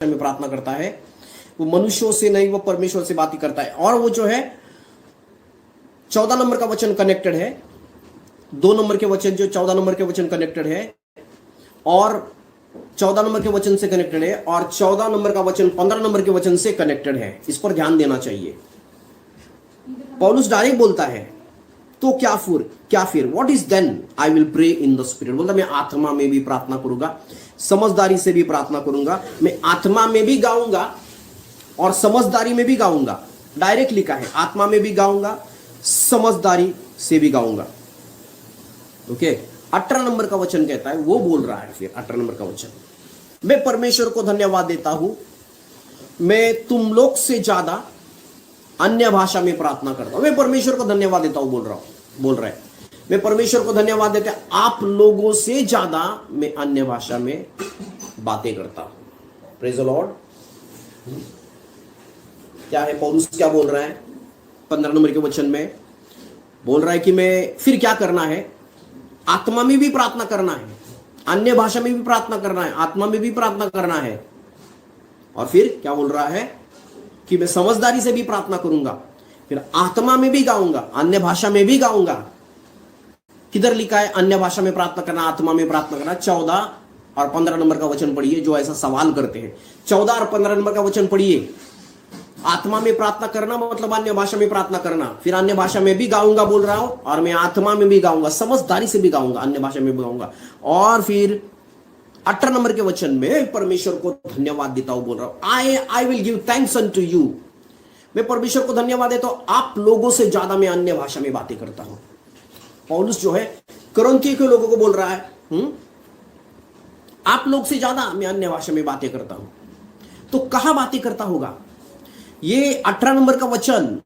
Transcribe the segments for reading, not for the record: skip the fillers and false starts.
में प्रार्थना करता है, वो मनुष्यों से नहीं, वो परमेश्वर से बात करता है। और वो जो है 14 नंबर का वचन कनेक्टेड है, 2 नंबर के वचन जो 14 नंबर के वचन कनेक्टेड है, और 14 नंबर के वचन से कनेक्टेड है, और 14 नंबर का वचन 15 नंबर के वचन से कनेक्टेड है। इस पर ध्यान देना चाहिए। पौलुस डायरेक्ट बोलता है, तो क्या फिर what is then I will pray in the spirit. बोलता मैं आत्मा में भी प्रार्थना करूंगा, समझदारी से भी प्रार्थना करूंगा, मैं आत्मा में भी गाऊंगा और समझदारी में भी गाऊंगा। डायरेक्ट लिखा है, आत्मा में भी गाऊंगा, समझदारी से भी गाऊंगा। ओके, 18 नंबर का वचन कहता है, वो बोल रहा है फिर 18 नंबर का वचन, मैं परमेश्वर को धन्यवाद देता हूं, मैं तुम लोग से ज्यादा अन्य भाषा में प्रार्थना करता हूं। मैं परमेश्वर को धन्यवाद देता हूं, बोल रहा है, मैं परमेश्वर को धन्यवाद देता हूं, आप लोगों से ज्यादा मैं अन्य भाषा में बातें करता हूं। Praise the Lord. क्या है पौलुस क्या बोल रहा है? 15 नंबर के वचन में बोल रहा है कि मैं फिर क्या करना है, आत्मा में भी प्रार्थना करना है, अन्य भाषा में भी प्रार्थना करना है, आत्मा में भी प्रार्थना करना है, और फिर क्या बोल रहा है कि मैं समझदारी से भी प्रार्थना करूंगा, फिर आत्मा में भी गाऊंगा, अन्य भाषा में भी गाऊंगा। किधर लिखा है अन्य भाषा में प्रार्थना करना, आत्मा में प्रार्थना करना? 14 और 15 नंबर का वचन पढ़िए, जो ऐसा सवाल करते हैं। 14 और 15 नंबर का वचन पढ़िए। आत्मा में प्रार्थना करना मतलब अन्य भाषा में प्रार्थना करना, फिर अन्य भाषा में भी गाऊंगा बोल रहा हूं, और मैं आत्मा में भी गाऊंगा, समझदारी से भी गाऊंगा, अन्य भाषा में भी गाऊंगा। और फिर 18 नंबर के वचन में परमेश्वर को धन्यवाद देता हूं बोल रहा हूं, I will give thanks unto you. मैं परमेश्वर को धन्यवाद देता हूं, आप लोगों से ज्यादा मैं अन्य भाषा में बातें करता हूं। पौलुस जो है कुरिन्थियों के लोगों को बोल रहा है, आप लोग से ज्यादा मैं अन्य भाषा में बातें करता हूं। तो कहां बातें करता होगा? ये 18 नंबर का वचन,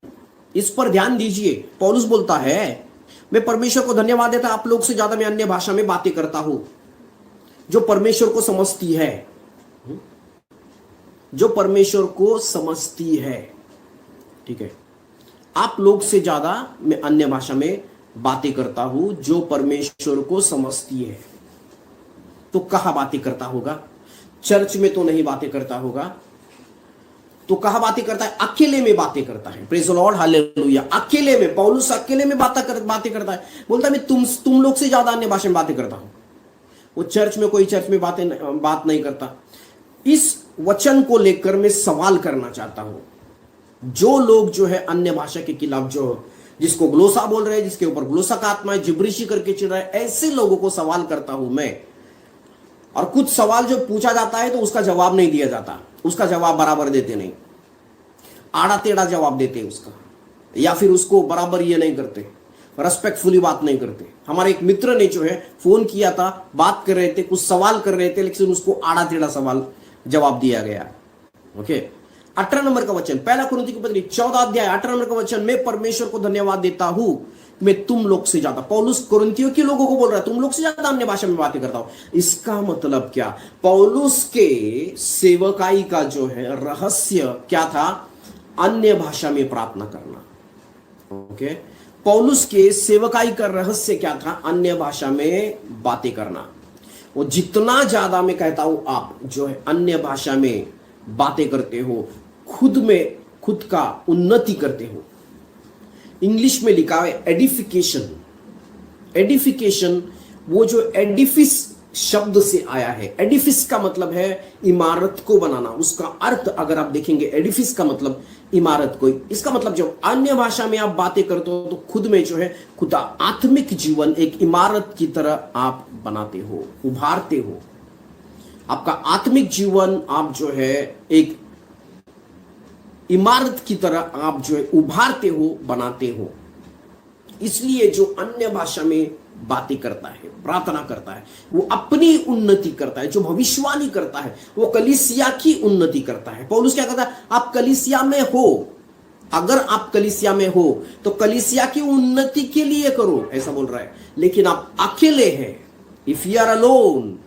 इस पर ध्यान दीजिए। पौलुस बोलता है, मैं परमेश्वर को धन्यवाद देता हूं, आप लोग से ज्यादा मैं अन्य भाषा में बातें करता हूं, जो परमेश्वर को समझती है, जो परमेश्वर को समझती है। ठीक है, आप लोग से ज्यादा मैं अन्य भाषा में बातें करता हूं, जो परमेश्वर को समझती है। तो कहां बातें करता होगा? चर्च में तो नहीं बातें करता होगा, तो कहां बातें करता है? अकेले में बातें करता है। Praise the Lord, hallelujah. अकेले में, पौलुस अकेले में बातें करता है। बोलता है मैं तुम लोग से ज्यादा अन्य भाषा में बातें करता हूं। वो चर्च में बात नहीं करता। इस वचन को लेकर मैं सवाल करना चाहता हूं। जो लोग जो है अन्य भाषा के खिलाफ, जो जिसको ग्लोसा बोल रहे हैं, जिसके ऊपर ग्लोसा का आत्मा है, जिब्रिशी करके चिढ़ रहा है, ऐसे लोगों को सवाल करता हूं मैं। और कुछ सवाल जो पूछा जाता है तो उसका जवाब नहीं दिया जाता, उसका जवाब बराबर देते नहीं, आड़ा टेढ़ा जवाब देते उसका, या फिर उसको बराबर ये नहीं करते, रेस्पेक्टफुली बात नहीं करते। हमारे एक मित्र ने जो है फोन किया था, बात कर रहे थे, कुछ सवाल कर रहे थे, लेकिन उसको आड़ा टेढ़ा सवाल जवाब दिया गया। ओके, 18 नंबर का वचन, पहला कुरिन्थियों की पत्री 14 अध्याय 18 नंबर का वचन, मैं परमेश्वर को धन्यवाद देता हूं, मैं तुम लोग से ज्यादा। पौलुस कुरिन्थियों के लोगों को बोल रहा है, तुम लोग से ज्यादा अन्य भाषा में बातें करता हूं। इसका मतलब क्या? पौलुस के सेवकाई का जो है रहस्य क्या था? अन्य भाषा में प्रार्थना करना। ओके, पौलुस के सेवकाई का रहस्य क्या था? अन्य भाषा में बातें करना। वो जितना ज्यादा मैं कहता हूं आप जो है अन्य भाषा में बातें करते हो, खुद का उन्नति करते हो। इंग्लिश में लिखा है एडिफिकेशन। एडिफिकेशन वो जो एडिफिस शब्द से आया है। एडिफिस का मतलब है इमारत को बनाना। उसका अर्थ अगर आप देखेंगे, एडिफिस का मतलब इमारत को। इसका मतलब जब अन्य भाषा में आप बातें करते हो तो खुद में जो है खुद आत्मिक जीवन एक इमारत की तरह आप बनाते हो, उभारते हो। आपका आत्मिक जीवन आप जो है एक इमारत की तरह आप जो है उभारते हो, बनाते हो। इसलिए जो अन्य भाषा में बातें करता है, प्रार्थना करता है, वो अपनी उन्नति करता है। जो भविष्यवाणी करता है वो कलीसिया की उन्नति करता है। पौलुस क्या कहता है? आप कलीसिया में हो, अगर आप कलीसिया में हो तो कलीसिया की उन्नति के लिए करो, ऐसा बोल रहा है। लेकिन आप अकेले हैं, इफ यू आर अलोन,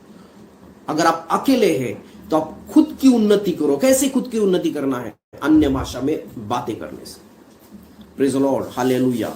अगर आप अकेले हैं तो आप खुद की उन्नति करो। कैसे खुद की उन्नति करना है? अन्य भाषा में बातें करने से। Praise the Lord, hallelujah.